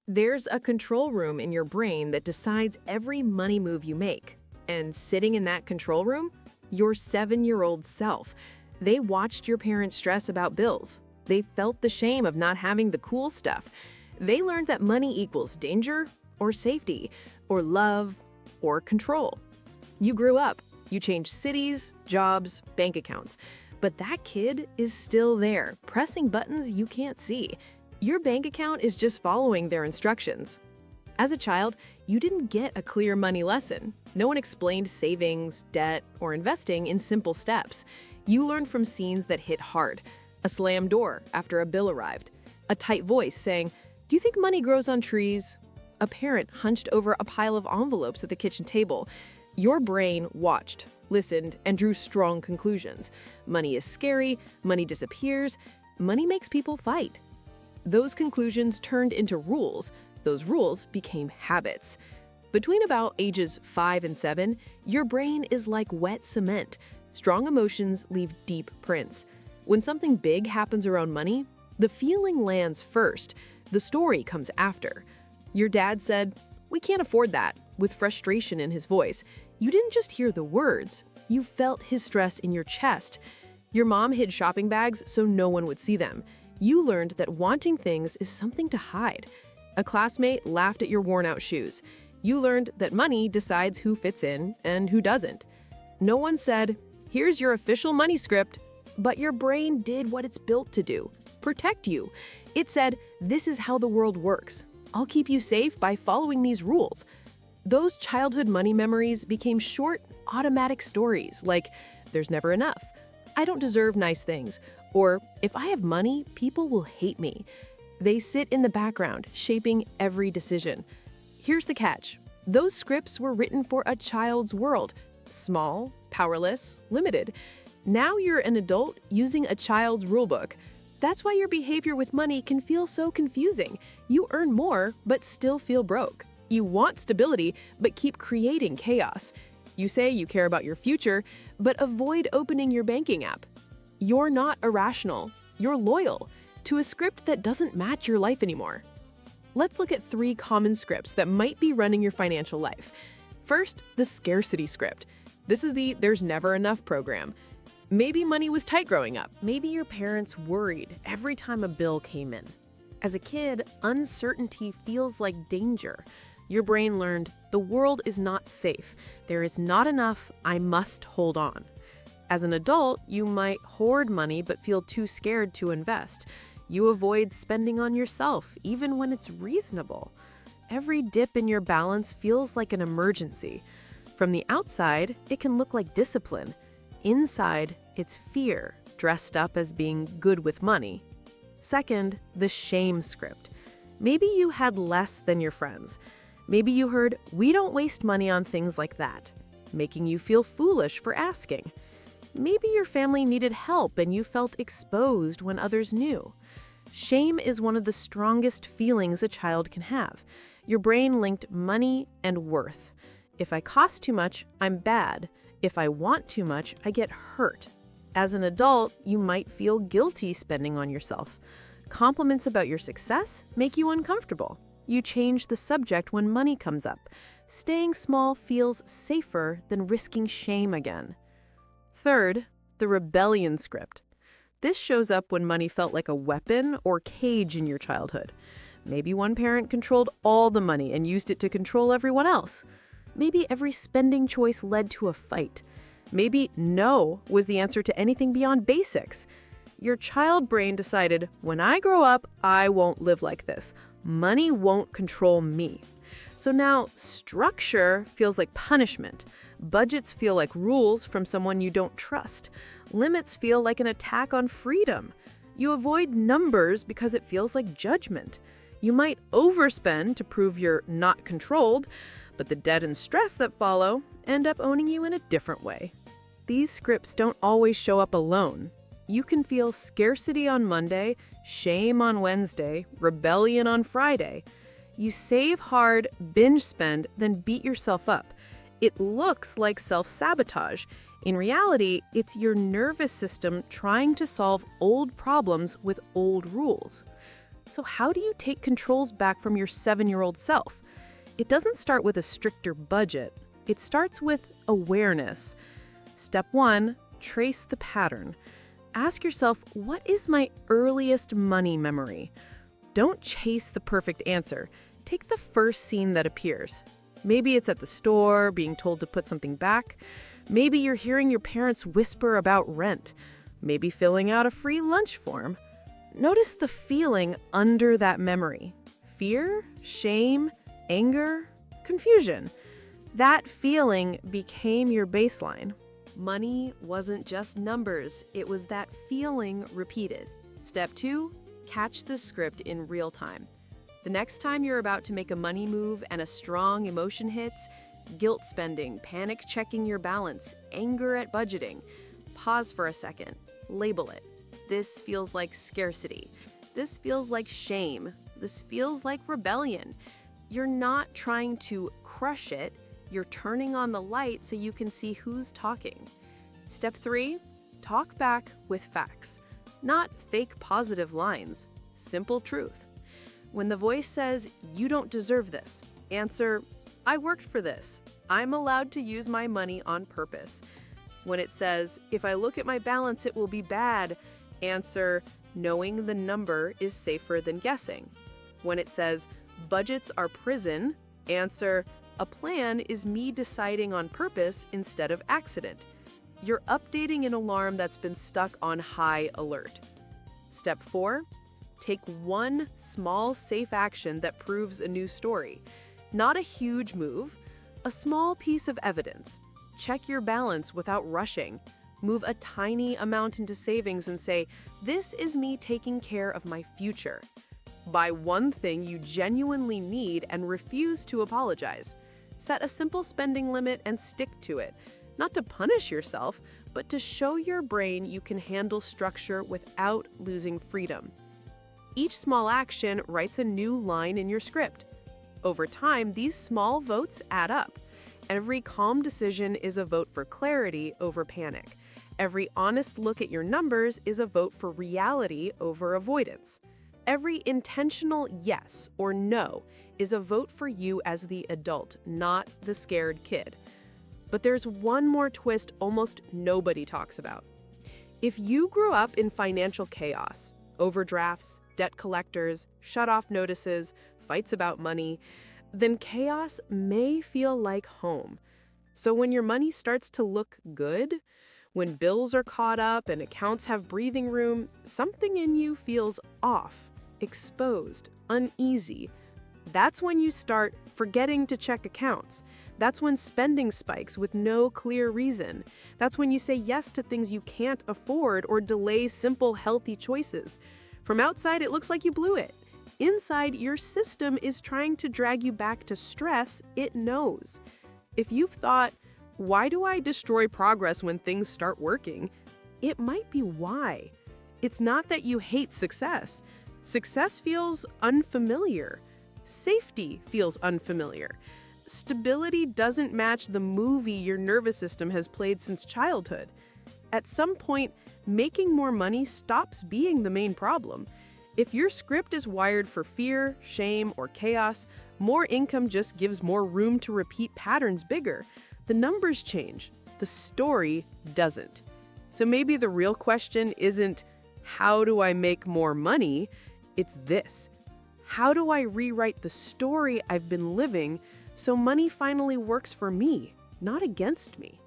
There's a control room in your brain that decides every money move you make. And sitting in that control room, your 7-year-old self. They watched your parents stress about bills. They felt the shame of not having the cool stuff. They learned that money equals danger or safety or love or control. You grew up. You changed cities, jobs, bank accounts. But that kid is still there, pressing buttons you can't see. Your bank account is just following their instructions. As a child, you didn't get a clear money lesson. No one explained savings, debt, or investing in simple steps. You learned from scenes that hit hard. A slammed door after a bill arrived. A tight voice saying, "Do you think money grows on trees?" A parent hunched over a pile of envelopes at the kitchen table. Your brain watched, listened, and drew strong conclusions. Money is scary, money disappears, money makes people fight. Those conclusions turned into rules. Those rules became habits. Between about ages 5 and 7, your brain is like wet cement. Strong emotions leave deep prints. When something big happens around money, the feeling lands first. The story comes after. Your dad said, "We can't afford that," with frustration in his voice. You didn't just hear the words. You felt his stress in your chest. Your mom hid shopping bags so no one would see them. You learned that wanting things is something to hide. A classmate laughed at your worn-out shoes. You learned that money decides who fits in and who doesn't. No one said, "Here's your official money script," but your brain did what it's built to do, protect you. It said, "This is how the world works. I'll keep you safe by following these rules." Those childhood money memories became short, automatic stories like, "There's never enough," "I don't deserve nice things," or "If I have money, people will hate me." They sit in the background, shaping every decision. Here's the catch. Those scripts were written for a child's world. Small, powerless, limited. Now you're an adult using a child's rulebook. That's why your behavior with money can feel so confusing. You earn more, but still feel broke. You want stability, but keep creating chaos. You say you care about your future, but avoid opening your banking app. You're not irrational. You're loyal to a script that doesn't match your life anymore. Let's look at 3 common scripts that might be running your financial life. First, the scarcity script. This is the "there's never enough" program. Maybe money was tight growing up. Maybe your parents worried every time a bill came in. As a kid, uncertainty feels like danger. Your brain learned, the world is not safe. There is not enough. I must hold on. As an adult, you might hoard money but feel too scared to invest. You avoid spending on yourself, even when it's reasonable. Every dip in your balance feels like an emergency. From the outside, it can look like discipline. Inside, it's fear, dressed up as being good with money. Second, the shame script. Maybe you had less than your friends. Maybe you heard, "We don't waste money on things like that," making you feel foolish for asking. Maybe your family needed help and you felt exposed when others knew. Shame is one of the strongest feelings a child can have. Your brain linked money and worth. If I cost too much, I'm bad. If I want too much, I get hurt. As an adult, you might feel guilty spending on yourself. Compliments about your success make you uncomfortable. You change the subject when money comes up. Staying small feels safer than risking shame again. Third, the rebellion script. This shows up when money felt like a weapon or cage in your childhood. Maybe one parent controlled all the money and used it to control everyone else. Maybe every spending choice led to a fight. Maybe no was the answer to anything beyond basics. Your child brain decided, when I grow up, I won't live like this. Money won't control me. So now structure feels like punishment. Budgets feel like rules from someone you don't trust. Limits feel like an attack on freedom. You avoid numbers because it feels like judgment. You might overspend to prove you're not controlled, but the debt and stress that follow end up owning you in a different way. These scripts don't always show up alone. You can feel scarcity on Monday, shame on Wednesday, rebellion on Friday. You save hard, binge spend, then beat yourself up. It looks like self-sabotage. In reality, it's your nervous system trying to solve old problems with old rules. So how do you take controls back from your 7-year-old self? It doesn't start with a stricter budget. It starts with awareness. Step 1, trace the pattern. Ask yourself, what is my earliest money memory? Don't chase the perfect answer. Take the first scene that appears. Maybe it's at the store, being told to put something back. Maybe you're hearing your parents whisper about rent. Maybe filling out a free lunch form. Notice the feeling under that memory. Fear, shame, anger, confusion. That feeling became your baseline. Money wasn't just numbers, it was that feeling repeated. Step 2, catch the script in real time. The next time you're about to make a money move and a strong emotion hits, guilt spending, panic checking your balance, anger at budgeting, pause for a second, label it. This feels like scarcity. This feels like shame. This feels like rebellion. You're not trying to crush it, you're turning on the light so you can see who's talking. Step 3, talk back with facts. Not fake positive lines, simple truth. When the voice says, "You don't deserve this," answer, "I worked for this. I'm allowed to use my money on purpose." When it says, "If I look at my balance, it will be bad," answer, "Knowing the number is safer than guessing." When it says, "Budgets are prison," answer, "A plan is me deciding on purpose instead of accident." You're updating an alarm that's been stuck on high alert. Step 4, take one small, safe action that proves a new story. Not a huge move, a small piece of evidence. Check your balance without rushing. Move a tiny amount into savings and say, "This is me taking care of my future." Buy one thing you genuinely need and refuse to apologize. Set a simple spending limit and stick to it. Not to punish yourself, but to show your brain you can handle structure without losing freedom. Each small action writes a new line in your script. Over time, these small votes add up. Every calm decision is a vote for clarity over panic. Every honest look at your numbers is a vote for reality over avoidance. Every intentional yes or no is a vote for you as the adult, not the scared kid. But there's one more twist almost nobody talks about. If you grew up in financial chaos, overdrafts, debt collectors, shut-off notices, fights about money, then chaos may feel like home. So when your money starts to look good, when bills are caught up and accounts have breathing room, something in you feels off, exposed, uneasy. That's when you start forgetting to check accounts. That's when spending spikes with no clear reason. That's when you say yes to things you can't afford or delay simple, healthy choices. From outside, it looks like you blew it. Inside, your system is trying to drag you back to stress it knows. If you've thought, "Why do I destroy progress when things start working?" it might be why. It's not that you hate success. Success feels unfamiliar. Safety feels unfamiliar. Stability doesn't match the movie your nervous system has played since childhood. At some point, making more money stops being the main problem. If your script is wired for fear, shame, or chaos, more income just gives more room to repeat patterns bigger. The numbers change. The story doesn't. So maybe the real question isn't, how do I make more money? It's this. How do I rewrite the story I've been living so money finally works for me, not against me?